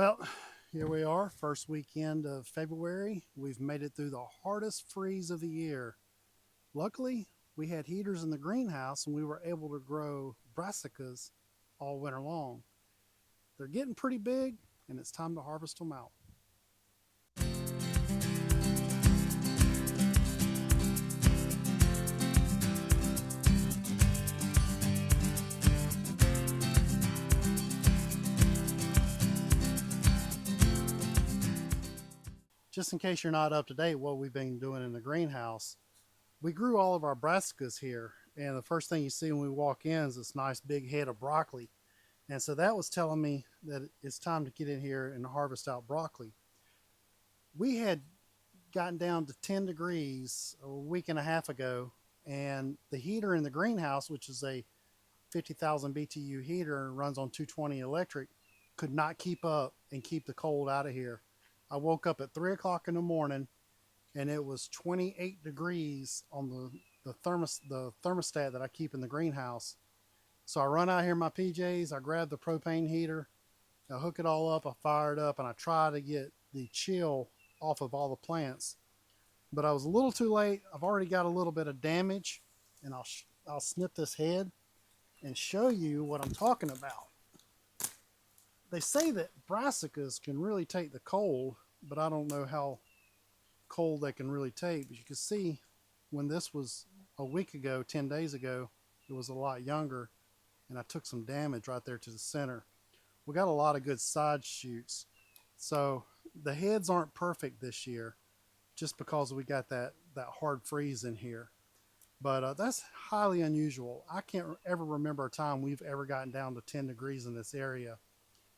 Well, here we are, first weekend of February. We've made it through the hardest freeze of the year. Luckily, we had heaters in the greenhouse and we were able to grow brassicas all winter long. They're getting pretty big and it's time to harvest them out. Just in case you're not up to date what we've been doing in the greenhouse, we grew all of our brassicas here, and the first thing you see when we walk in is this nice big head of broccoli. And so that was telling me that it's time to get in here and harvest out broccoli. We had gotten down to 10 degrees a week and a half ago, and the heater in the greenhouse, which is a 50,000 BTU heater and runs on 220 electric, could not keep up and keep the cold out of here. I woke up at 3 o'clock in the morning and it was 28 degrees on the thermostat that I keep in the greenhouse. So I run out here in my PJs, I grab the propane heater, I hook it all up, I fire it up, and I try to get the chill off of all the plants. But I was a little too late. I've already got a little bit of damage, and I'll snip this head and show you what I'm talking about. They say that brassicas can really take the cold, but I don't know how cold they can really take. But you can see when this was a week ago, 10 days ago, it was a lot younger, and I took some damage right there to the center. We got a lot of good side shoots. So the heads aren't perfect this year just because we got that hard freeze in here. But that's highly unusual. I can't ever remember a time we've ever gotten down to 10 degrees in this area.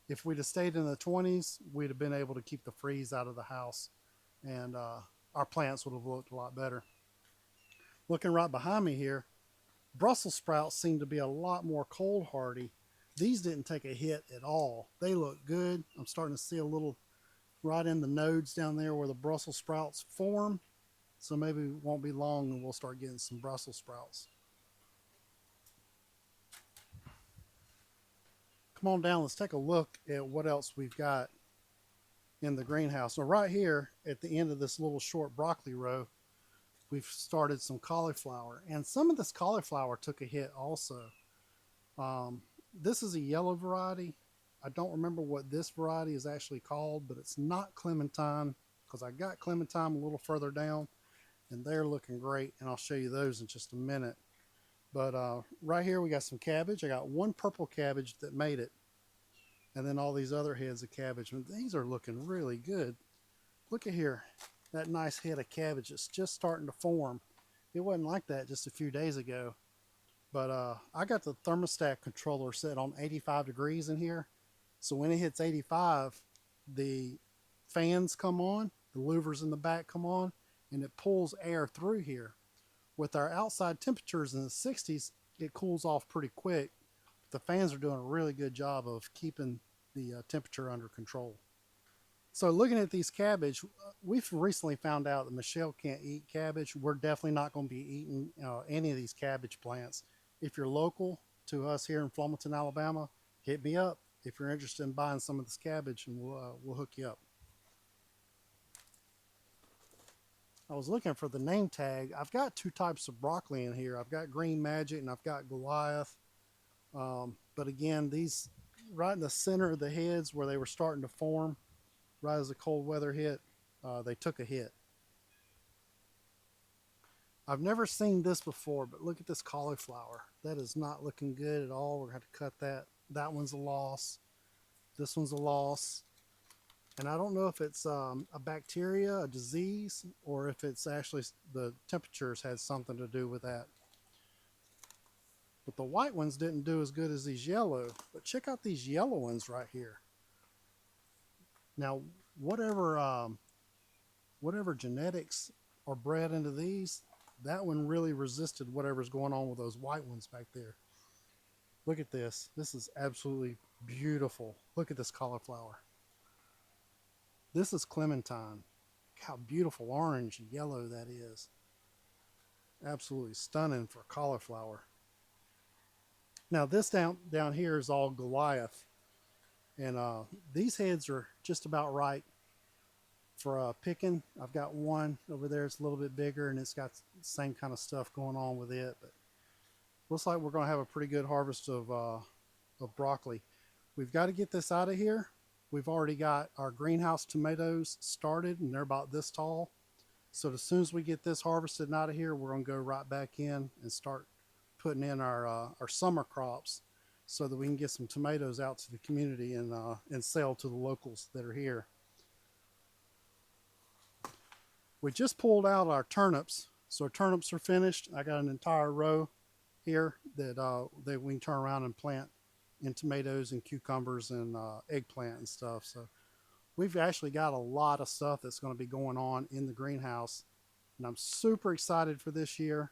If we'd have stayed in the 20s, we'd have been able to keep the freeze out of the house, and our plants would have looked a lot better. Looking right behind me here, Brussels sprouts seem to be a lot more cold hardy. These didn't take a hit at all. They look good. I'm starting to see a little right in the nodes down there where the Brussels sprouts form. So maybe it won't be long and we'll start getting some Brussels sprouts. Come on down, let's take a look at what else we've got in the greenhouse. So right here at the end of this little short broccoli row, we've started some cauliflower, and some of this cauliflower took a hit also. This is a yellow variety. I don't remember what this variety is actually called, but it's not clementine, because I got clementine a little further down and they're looking great, and I'll show you those in just a minute. But right here we got some cabbage. I got one purple cabbage that made it, and then all these other heads of cabbage. And these are looking really good. Look at here, that nice head of cabbage that's just starting to form. It wasn't like that just a few days ago. But I got the thermostat controller set on 85 degrees in here. So when it hits 85, the fans come on, the louvers in the back come on, and it pulls air through here. With our outside temperatures in the 60s, it cools off pretty quick. The fans are doing a really good job of keeping the temperature under control. So looking at these cabbage, we've recently found out that Michelle can't eat cabbage. We're definitely not going to be eating any of these cabbage plants. If you're local to us here in Flumelton, Alabama, hit me up if you're interested in buying some of this cabbage, and we'll hook you up. I was looking for the name tag. I've got two types of broccoli in here. I've got Green Magic and I've got Goliath. But again, these right in the center of the heads where they were starting to form, right as the cold weather hit, they took a hit. I've never seen this before, but look at this cauliflower. That is not looking good at all. We're going to have to cut that. That one's a loss. This one's a loss. And I don't know if it's a bacteria, a disease, or if it's actually the temperatures had something to do with that. But the white ones didn't do as good as these yellow. But check out these yellow ones right here. Now, whatever genetics are bred into these, that one really resisted whatever's going on with those white ones back there. Look at this. This is absolutely beautiful. Look at this cauliflower. This is clementine. Look how beautiful orange and yellow that is. Absolutely stunning for cauliflower. Now this down here is all Goliath. And these heads are just about right for picking. I've got one over there. It's a little bit bigger and it's got the same kind of stuff going on with it. But looks like we're going to have a pretty good harvest of broccoli. We've got to get this out of here. We've already got our greenhouse tomatoes started and they're about this tall. So as soon as we get this harvested and out of here, we're going to go right back in and start putting in our summer crops so that we can get some tomatoes out to the community and sell to the locals that are here. We just pulled out our turnips. So our turnips are finished. I got an entire row here that we can turn around and plant in tomatoes and cucumbers and eggplant and stuff. So we've actually got a lot of stuff that's going to be going on in the greenhouse. And I'm super excited for this year.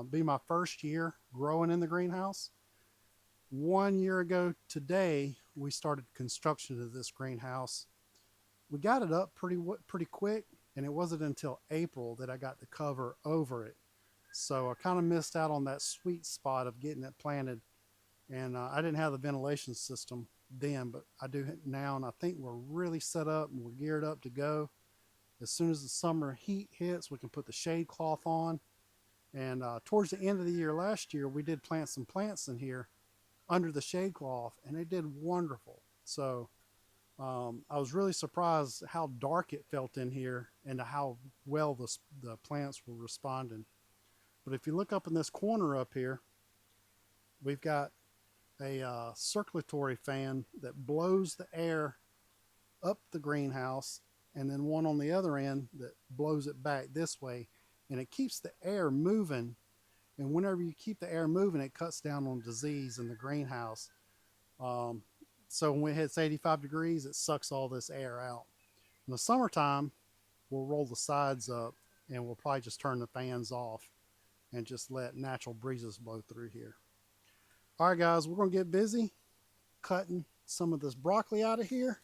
Be my first year growing in the greenhouse. 1 year ago today, we started construction of this greenhouse. We got it up pretty quick, and it wasn't until April that I got the cover over it. So I kind of missed out on that sweet spot of getting it planted. And I didn't have the ventilation system then, but I do now, and I think we're really set up and we're geared up to go. As soon as the summer heat hits, we can put the shade cloth on. And towards the end of the year last year, we did plant some plants in here under the shade cloth, and they did wonderful. So I was really surprised how dark it felt in here and how well the plants were responding. But if you look up in this corner up here, we've got a circulatory fan that blows the air up the greenhouse, and then one on the other end that blows it back this way, and it keeps the air moving. And whenever you keep the air moving, it cuts down on disease in the greenhouse. So when it hits 85 degrees, it sucks all this air out. In the summertime, we'll roll the sides up and we'll probably just turn the fans off and just let natural breezes blow through here. All right, guys, we're going to get busy cutting some of this broccoli out of here.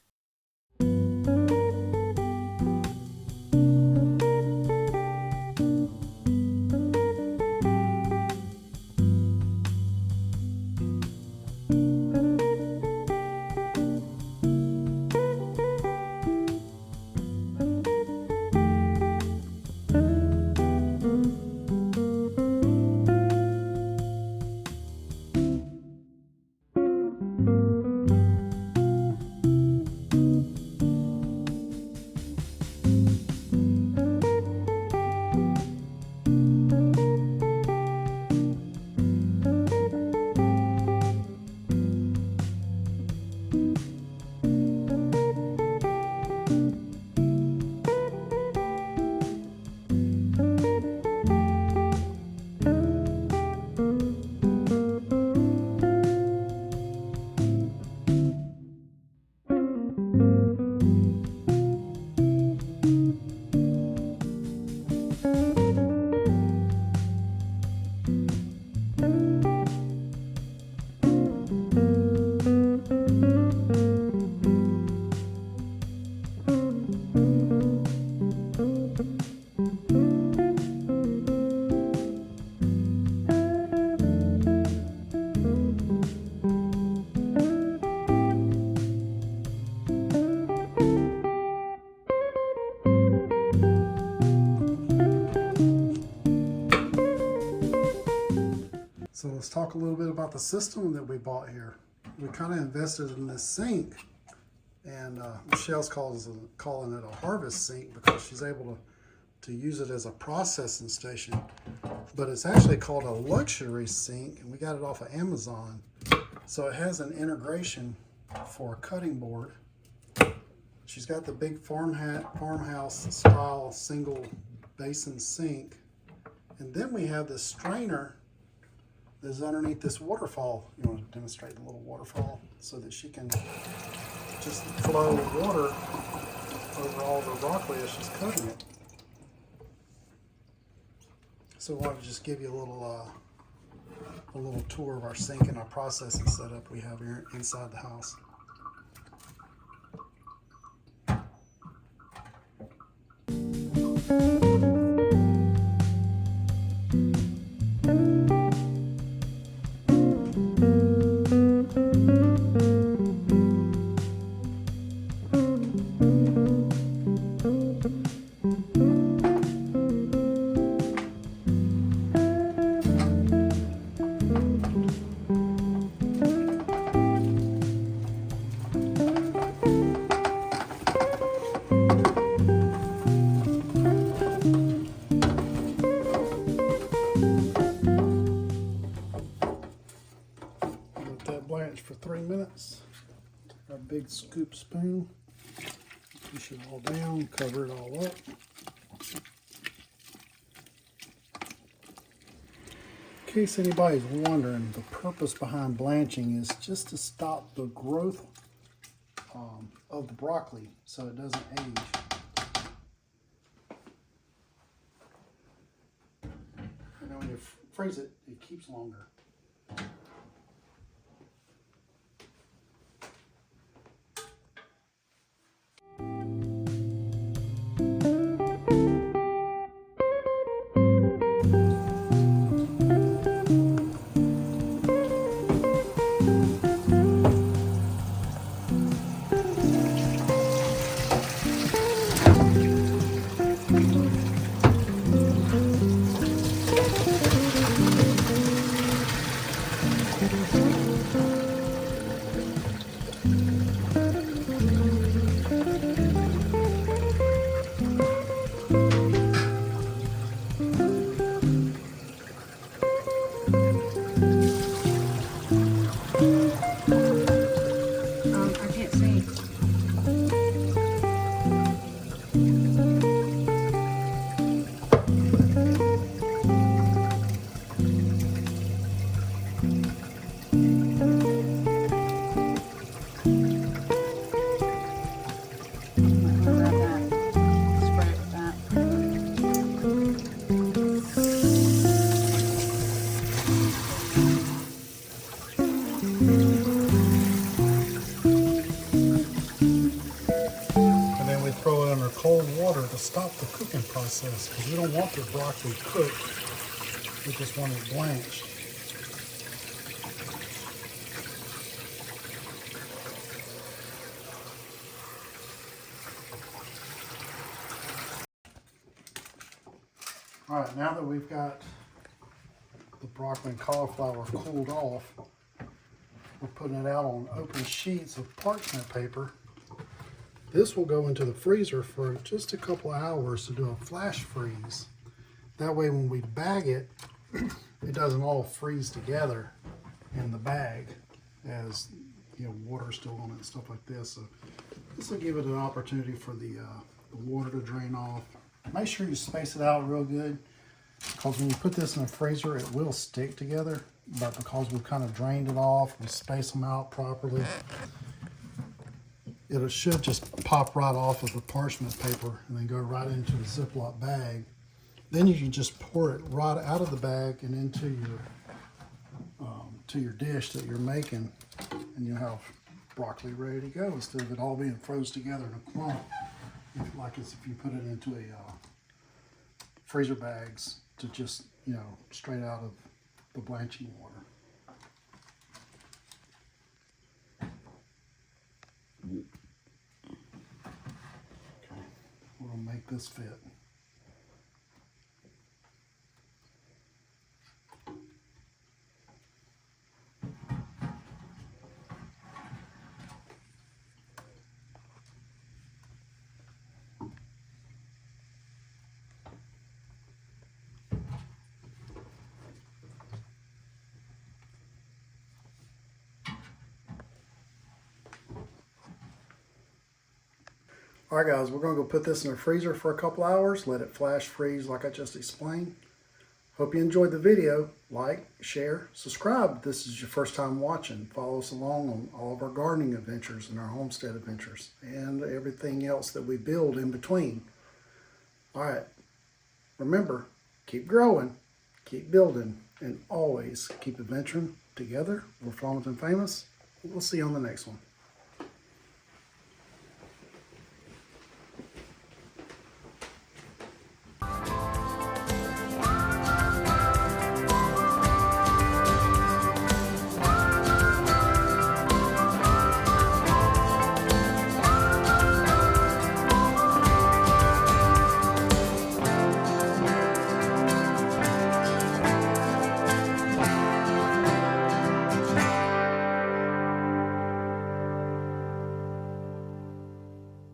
So let's talk a little bit about the system that we bought here. We kind of invested in this sink, and Michelle's calling it a harvest sink because she's able to use it as a processing station. But it's actually called a luxury sink, and we got it off of Amazon. So it has an integration for a cutting board. She's got the big farmhouse style single basin sink. And then we have this strainer that's underneath this waterfall. You want to demonstrate the little waterfall so that she can just flow water over all the broccoli as she's cutting it. So I wanted to just give you a little tour of our sink and our processing setup we have here inside the house. big scoop spoon. Push it all down, cover it all up. In case anybody's wondering, the purpose behind blanching is just to stop the growth of the broccoli so it doesn't age. And then when you freeze it, it keeps longer. I can't see. And then we throw it under cold water to stop the cooking process because we don't want the broccoli cooked. We just want it blanched. All right, now that we've got the broccoli and cauliflower cooled off, we're putting it out on open sheets of parchment paper. This will go into the freezer for just a couple of hours to do a flash freeze. That way when we bag it, it doesn't all freeze together in the bag as water's still on it and stuff like this. So this will give it an opportunity for the water to drain off. Make sure you space it out real good because when you put this in the freezer, it will stick together. But because we've kind of drained it off, we space them out properly, it should just pop right off of the parchment paper and then go right into the Ziploc bag. Then you can just pour it right out of the bag and into your dish that you're making, and you have broccoli ready to go instead of it all being frozen together in a clump, like as if you put it into a freezer bags to just straight out of the blanching water. Okay, we're gonna make this fit. All right, guys, we're going to go put this in the freezer for a couple hours, let it flash freeze like I just explained. Hope you enjoyed the video. Like, share, subscribe if this is your first time watching. Follow us along on all of our gardening adventures and our homestead adventures and everything else that we build in between. All right, remember, keep growing, keep building, and always keep adventuring together. We're Flawless and Famous. We'll see you on the next one.